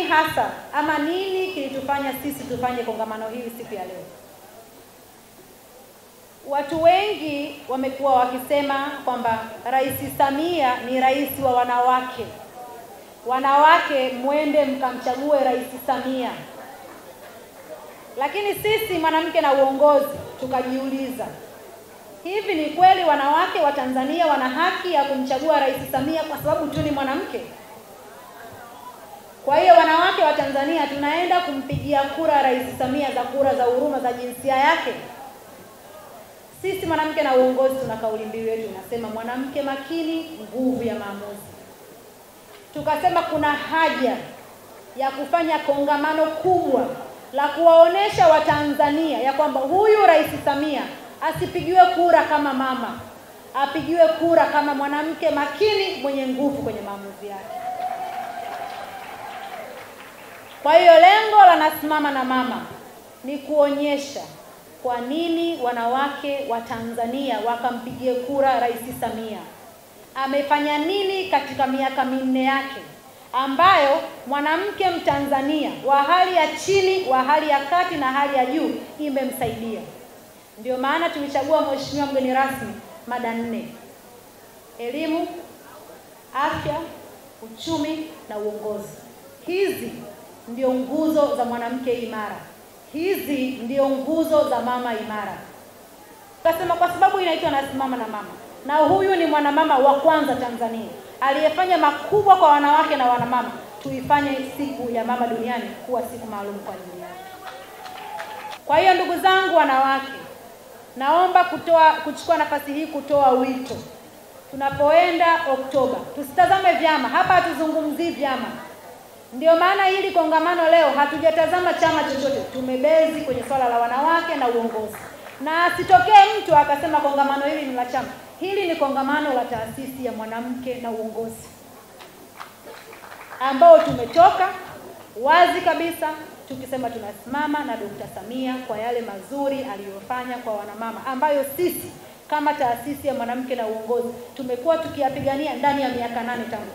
hasa ama nini kilitufanya sisi tufanye kongamano hili siku ya leo? Watu wengi wamekuwa wakisema kwamba Rais Samia ni rais wa wanawake. Wanawake mwende mkamchague Rais Samia. Lakini sisi Mwanamke na Uongozi tukajiuliza, hivi ni kweli wanawake wa Tanzania wana haki ya kumchagua Rais Samia kwa sababu tu ni mwanamke? Kwa hiyo wanawake wa Tanzania tunaenda kumpigia kura Rais Samia za kura za huruma za jinsia yake? Sisi Mwanamke na Uongozi tuna kauli mbiu yetu inasema mwanamke makini, nguvu ya maamuzi. Tukasema kuna haja ya kufanya kongamano kubwa la kuwaonesha Watanzania ya kwamba huyu Rais Samia asipigiwe kura kama mama, apigiwe kura kama mwanamke makini mwenye nguvu kwenye maamuzi yake. Kwa hiyo lengo la Nasimama na Mama ni kuonyesha kwa nini wanawake wa Tanzania wakampigie kura Rais Samia. Amefanya nini katika miaka minne yake ambayo mwanamke Mtanzania wa hali ya chini, wa hali ya kati na hali ya juu imemsaidia. Ndio maana tulichagua mheshimiwa mgeni rasmi mada 4: elimu, afya, uchumi na uongozi. Hizi ndio nguzo za mwanamke imara. Hizi ndio nguzo za mama imara. Tukasema kwa sababu inaitwa Nasimama na Mama, na huyu ni mwanamama wa kwanza Tanzania aliyefanya makubwa kwa wanawake na wanamama, tuifanye siku ya mama duniani kuwa siku maalum kwa ajili yake. Kwa hiyo ndugu zangu wanawake, naomba kuchukua nafasi hii kutoa wito. Tunapoenda Oktoba, tusitazame vyama. Hapa hatuzungumzii vyama. Ndio maana hili kongamano leo hatujatazama chama chochote. Tumebezi kwenye swala la wanawake na uongozi. Na asitokee mtu akasema kongamano hili ni la chama. Hili ni kongamano la taasisi ya Mwanamke na Uongozi, ambao tumetoka wazi kabisa tukisema tunasimama na Dr. Samia kwa yale mazuri aliyofanya kwa wanamama, ambayo sisi kama taasisi ya Mwanamke na Uongozi tumekuwa tukiyapigania ndani ya miaka 8 tangu